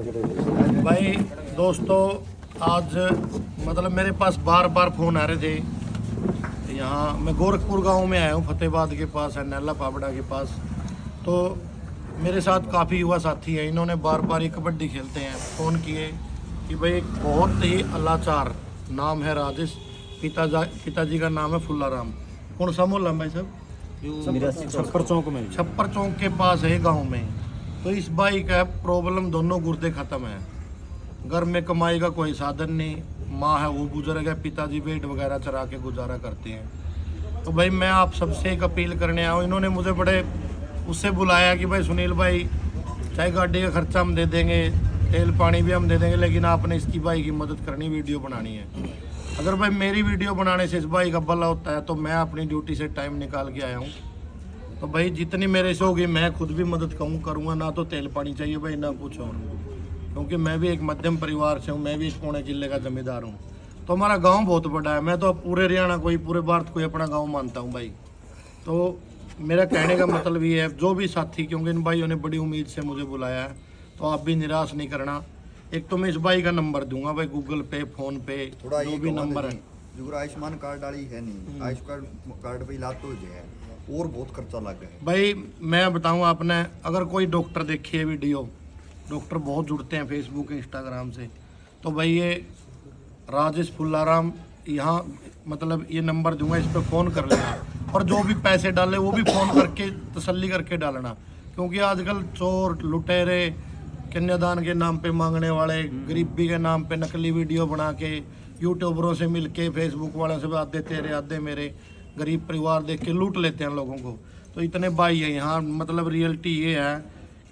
भाई दोस्तों, आज मतलब मेरे पास बार बार फ़ोन आ रहे थे। यहाँ मैं गोरखपुर गांव में आया हूँ, फतेहाबाद के पास है, नैला पाबड़ा के पास। तो मेरे साथ काफ़ी युवा साथी हैं, इन्होंने बार बार ये कबड्डी खेलते हैं, फ़ोन किए कि भाई एक बहुत ही अलाचार नाम है राजेश, पिताजी का नाम है फुल्लाराम। कौन सा मोहल्ला भाई साहब? छप्पर चौक में। छप्पर चौक के पास है गांव में। तो इस भाई का प्रॉब्लम, दोनों गुर्दे ख़त्म है, घर में कमाई का कोई साधन नहीं, माँ है वो बुजुर्ग है, पिताजी वेट वगैरह चरा के गुजारा करते हैं। तो भाई मैं आप सबसे एक अपील करने आया हूँ। इन्होंने मुझे बड़े उससे बुलाया कि भाई सुनील भाई, चाहे गाड़ी का खर्चा हम दे देंगे, तेल पानी भी हम दे देंगे, लेकिन आपने इसकी भाई की मदद करनी, वीडियो बनानी है। अगर भाई मेरी वीडियो बनाने से इस भाई का भला होता है तो मैं अपनी ड्यूटी से टाइम निकाल के आया हूँ। तो भाई जितनी मेरे से होगी मैं खुद भी मदद करूँगा, ना तो तेल पानी चाहिए भाई, ना कुछ और, क्योंकि मैं भी एक मध्यम परिवार से हूँ, मैं भी इस पौने जिले का जमींदार हूँ। तो हमारा गांव बहुत बड़ा है, मैं तो पूरे हरियाणा को ही, पूरे भारत को ही अपना गांव मानता हूँ भाई। तो मेरा कहने का मतलब ये है, जो भी साथी, क्योंकि इन भाइयों ने बड़ी उम्मीद से मुझे बुलाया है, तो आप भी निराश नहीं करना। एक तो मैं इस भाई का नंबर दूंगा भाई, गूगल पे, फोन पे, जो भी नंबर है। जो आयुष्मान कार्ड वाली है नहीं, आयुष्मान कार्ड पे इलाज तो जो है और बहुत खर्चा लग गया है भाई। मैं बताऊं आपने, अगर कोई डॉक्टर देखिए वीडियो, डॉक्टर बहुत जुड़ते हैं फेसबुक इंस्टाग्राम से, तो भाई ये राजेश फुल्लाराम, यहाँ मतलब ये नंबर दूंगा, इस पर फ़ोन कर लेना, और जो भी पैसे डाले वो भी फ़ोन करके तसल्ली करके डालना, क्योंकि आजकल चोर, लुटेरे, कन्यादान के नाम पे मांगने वाले, गरीबी के नाम पे नकली वीडियो बना के, यूट्यूबरों से मिल के, फेसबुक वालों से आधे तेरे आधे मेरे, गरीब परिवार देख के लूट लेते हैं लोगों को। तो इतने भाई हैं यहाँ, मतलब रियलिटी ये है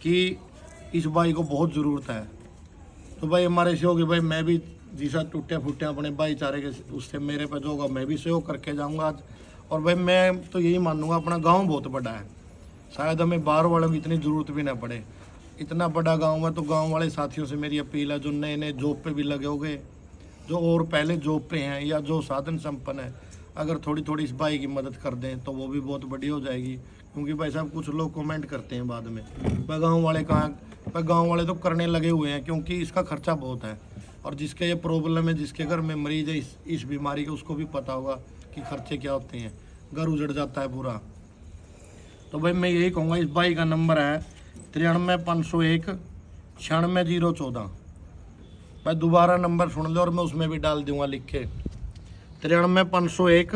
कि इस भाई को बहुत ज़रूरत है। तो भाई हमारे सहयोगी भाई, मैं भी जैसा टूटे फूटे अपने भाईचारे के उससे मेरे पे जो होगा मैं भी सहयोग करके जाऊँगा आज। और भाई मैं तो यही मानूंगा, अपना गाँव बहुत बड़ा है, शायद हमें बाहर वालों की इतनी ज़रूरत भी ना पड़े। इतना बड़ा गाँव है, तो गाँव वाले साथियों से मेरी अपील है, जो नए नए जॉब पे भी लगे होंगे, जो और पहले जॉब पे हैं, या जो साधन संपन्न है, अगर थोड़ी थोड़ी इस भाई की मदद कर दें तो वो भी बहुत बड़ी हो जाएगी। क्योंकि भाई साहब कुछ लोग कमेंट करते हैं बाद में, भाई गाँव वाले कहाँ, भाई गाँव वाले तो करने लगे हुए हैं, क्योंकि इसका खर्चा बहुत है। और जिसके ये प्रॉब्लम है, जिसके घर में मरीज है इस बीमारी के, उसको भी पता होगा कि खर्चे क्या होते हैं, घर उजड़ जाता है पूरा। तो भाई मैं यही कहूँगा, इस भाई का नंबर है 93 501 96 014। भाई दोबारा नंबर सुन लो, और मैं उसमें भी डाल दूंगा लिख के, 93 501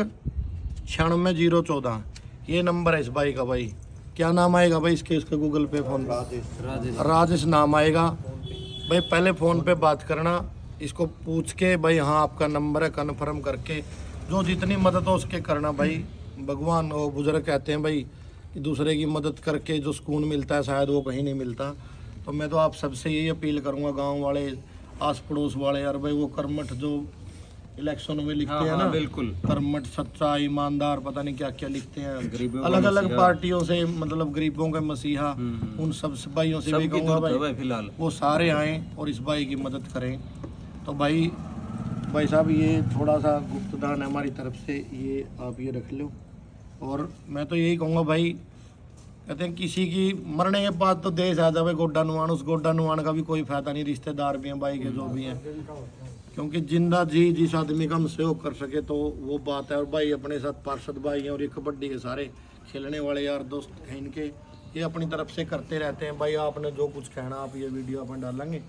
96 014। ये नंबर है इस भाई का। भाई क्या नाम आएगा भाई इसके, इसका गूगल पे फोन? राजेश नाम आएगा भाई। पहले फ़ोन पे बात करना, इसको पूछ के भाई हाँ आपका नंबर है, कन्फर्म करके जो जितनी मदद हो उसके करना भाई। भगवान वो बुजुर्ग कहते हैं भाई कि दूसरे की मदद करके जो सुकून मिलता है शायद वो कहीं नहीं मिलता। तो मैं तो आप सबसे यही अपील करूँगा, गाँव वाले, आस पड़ोस वाले, यार भाई वो कर्मठ जो इलेक्शन में लिखते हैं ना, बिल्कुल कर्मठ, सच्चा, ईमानदार, पता नहीं क्या क्या लिखते हैं, अलग अलग पार्टियों से, मतलब गरीबों के मसीहा, उन सब भाइयों से भी कहूँगा भाई फिलहाल वो सारे आएँ और इस भाई की मदद करें। तो भाई साहब ये थोड़ा सा गुप्तदान है हमारी तरफ से, ये आप ये रख लो। और मैं तो यही कहूँगा भाई, कहते हैं किसी की मरने के बाद तो देश आ जावे गोड्डा नुआन, उस गोड्डा नुआन का भी कोई फायदा नहीं, रिश्तेदार भी हैं भाई के जो भी हैं, क्योंकि जिंदा जी जिस आदमी का हम सहयोग कर सके तो वो बात है। और भाई अपने साथ पार्षद भाई हैं, और ये कबड्डी के सारे खेलने वाले यार दोस्त हैं इनके, ये अपनी तरफ से करते रहते हैं भाई। आपने जो कुछ कहना, आप ये वीडियो अपन डालेंगे,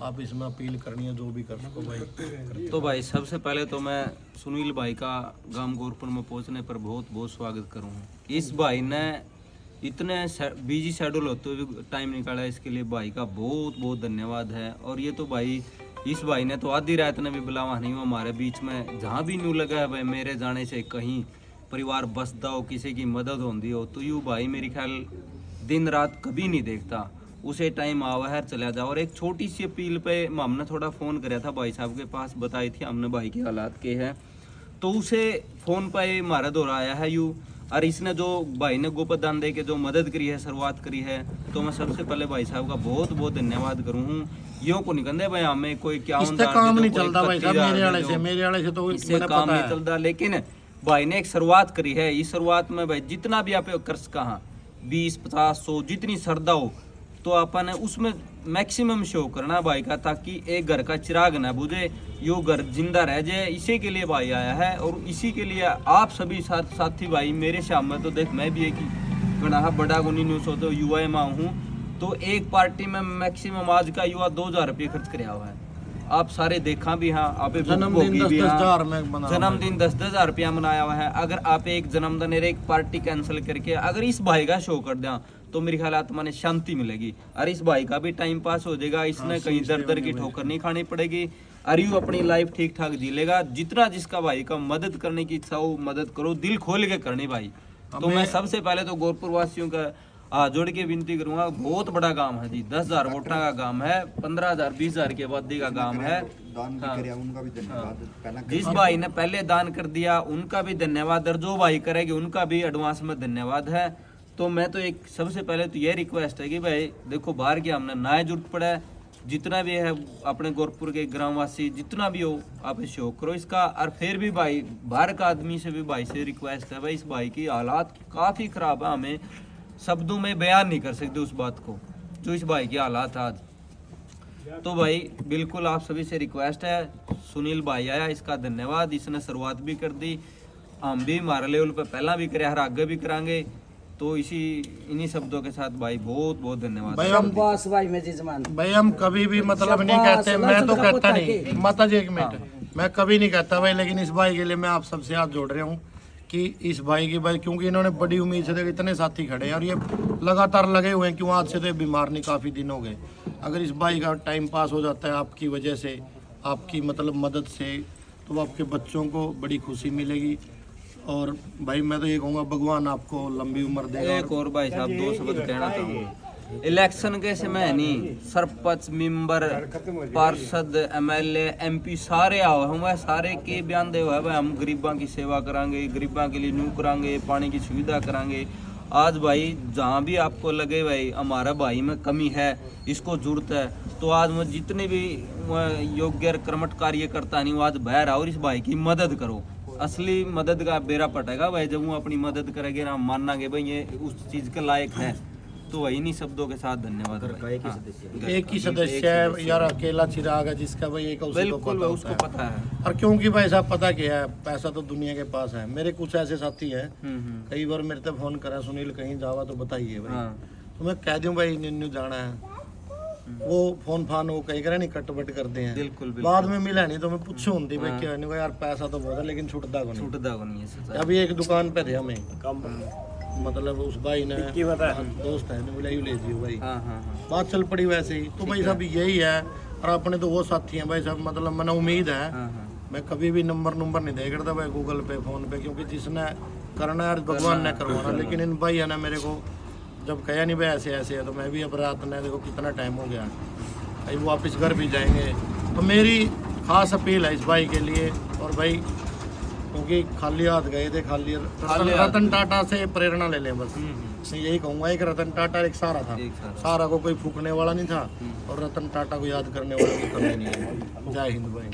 आप इसमें अपील करनी है जो भी कर सको भाई। तो भाई सबसे पहले तो मैं सुनील भाई का गांव गोरखपुर में पहुंचने पर बहुत बहुत स्वागत करूँगा। इस भाई ने इतने बिजी शेड्यूल होते हुए टाइम निकाला, इसके लिए भाई का बहुत बहुत धन्यवाद है। और ये तो भाई, इस भाई ने तो आधी रात ने भी बुलावा नहीं हुआ हमारे बीच में, जहाँ भी न्यू लगा है भाई, मेरे जाने से कहीं परिवार बसता हो, किसी की मदद होती हो, तो यूँ भाई मेरी ख्याल दिन रात कभी नहीं देखता, उसे टाइम आवा है चला जाओ। और एक छोटी सी अपील पे हमने थोड़ा फ़ोन कराया था भाई साहब के पास, बताई थी हमने भाई के हालात के हैं, तो उसे फ़ोन पे हमारा दौरा आया है यूँ। और इसने जो भाई ने गोपदान दे के जो मदद करी है, शुरुआत करी है, तो मैं सबसे पहले भाई साहब का बहुत बहुत धन्यवाद करूँ हूँ। यूँ को नहीं कहते भाई हमें कोई क्या काम नहीं चलता भाई साहब, मेरे वाले से तो इससे काम नहीं चलता, लेकिन भाई ने एक शुरुआत करी है। इस शुरुआत में भाई जितना भी आप कर सका, 20 50 100 जितनी श्रद्धा हो, तो अपन उसमें मैक्सिमम शो करना भाई का, ताकि एक घर का चिराग ना बुझे, यो घर जिंदा रह जाए। इसी के लिए भाई आया है और इसी के लिए आप सभी साथी भाई मेरे सामने तो देख, मैं भी एक गणा बड़ा गुनी न्यूज हो तो युवा में हूँ, तो एक पार्टी में मैक्सिमम आज का युवा 2000 रुपये खर्च कराया हुआ है। आप सारे देखा भी हाँ, आप जन्मदिन 10-10 हज़ार में बना, जन्मदिन 10-10 हज़ार रुपया मनाया हुआ है। अगर आप एक जन्मदिन एक पार्टी कैंसिल करके अगर इस भाई का शो कर दें तो मेरे ख्याल आत्मा ने शांति मिलेगी और इस भाई का भी टाइम पास हो जाएगा, इसने कहीं दर दर की ठोकर नहीं खानी पड़ेगी और यू अपनी लाइफ ठीक ठाक जी लेगा। जितना जिसका भाई का मदद करने की इच्छा हो मदद करो, दिल खोल के करनी भाई। तो मैं सबसे पहले तो गोरपुर वासियों का जोड़ के विनती करूंगा, बहुत बड़ा काम है जी, 10,000 वोटा का काम है, 15,000 20,000 की आबादी का काम है। दान भी करे उनका भी धन्यवाद। पहला जिस भाई ने पहले दान कर दिया उनका भी धन्यवाद और जो भाई करेंगे उनका भी एडवांस में धन्यवाद है। तो मैं तो एक सबसे पहले तो ये रिक्वेस्ट है कि भाई देखो बाहर की हमने ना जरूरत पड़ा है, जितना भी है अपने गोरखपुर के ग्रामवासी जितना भी हो आप शो करो इसका। और फिर भी भाई बाहर का आदमी से भी भाई से रिक्वेस्ट है, भाई इस भाई की हालात काफ़ी ख़राब है, हमें शब्दों में बयान नहीं कर सकते उस बात को जो इस भाई की हालात आज। तो भाई बिल्कुल आप सभी से रिक्वेस्ट है, सुनील भाई आया इसका धन्यवाद, इसने शुरुआत भी कर दी, हम भी हमारे लेवल पे पहला भी करे, हर आगे भी करांगे। तो इन्हीं शब्दों के साथ भाई बहुत बहुत धन्यवाद भाई हम कभी भी मतलब नहीं कहते, मैं तो कहता नहीं माता जी, एक मिनट, मैं कभी नहीं कहता भाई, लेकिन इस भाई के लिए मैं आप सबसे हाथ जोड़ रहा हूँ कि इस भाई की भाई, क्योंकि इन्होंने बड़ी उम्मीद से इतने साथी खड़े हैं और ये लगातार लगे हुए हैं, क्यों आज से तो बीमार नहीं काफ़ी दिन हो गए। अगर इस भाई का टाइम पास हो जाता है आपकी वजह से, आपकी मतलब मदद से, तो आपके बच्चों को बड़ी खुशी मिलेगी। और भाई मैं तो ये कहूँगा भगवान आपको लंबी उम्र देगा। एक और भाई साहब 2 शब्द कहना चाहूँगा, इलेक्शन के समय नहीं, सरपंच मेंबर पार्षद MLA MP सारे आओ हुए, सारे के बयान दे हुए भाई हम गरीबों की सेवा करांगे, गरीबों के लिए न्यू करांगे, पानी की सुविधा करांगे। आज भाई जहाँ भी आपको लगे भाई हमारा भाई में कमी है, इसको जरूरत है, तो आज मैं जितने भी योग्य कर्मठ कार्य करता नहीं वो आज बाहर आओ और इस भाई की मदद करो। असली मदद का बेरा पटेगा भाई जब वो अपनी मदद करेंगे ना, हम मानांगे भाई ये उस चीज के लायक है। तो वही नहीं शब्दों के साथ धन्यवाद भाई। एक ही सदस्य है यार, अकेला चिराग है जिसका भाई एक बिल्कुल उसको पता है। और क्योंकि भाई साहब पता क्या है, पैसा तो दुनिया के पास है। मेरे कुछ ऐसे साथी हैं, कई बार मेरे से फोन करा, सुनील कहीं जावा तो बताइए भाई, तो मैं कह दूं भाई न्यू जाना है, वो फोन फान वो कहीं करे नहीं कटवट करते हैं, बिल्कुल बाद में मिला नहीं तो मैं पूछूं होती भाई क्या नहीं यार, पैसा तो बहुत है लेकिन छूटता को नहीं है। अभी एक दुकान पे थे हमें, मतलब उस भाई ने दोस्त है बोला यू ले जियो भाई, बात चल पड़ी वैसे ही। तो भाई साहब यही है, और अपने तो वो साथी हैं भाई साहब, मतलब मैंने उम्मीद है, मैं कभी भी नंबर नहीं दे करता भाई गूगल पे फोन पे, क्योंकि जिसने करना है भगवान ने करवाना। लेकिन इन भाई ने मेरे को जब कहा नहीं भाई ऐसे ऐसे है, तो मैं भी अब रात ने देखो कितना टाइम हो गया भाई, वापस घर भी जाएंगे। तो मेरी खास अपील है इस भाई के लिए, और भाई क्योंकि खाली हाथ गए थे, खाली रतन टाटा से प्रेरणा ले लें बस। मैं यही कहूँगा, एक रतन टाटा एक सारा था, सारा को कोई फूकने वाला नहीं था, और रतन टाटा को याद करने वाला कोई कमी नहीं है। जय हिंद भाई।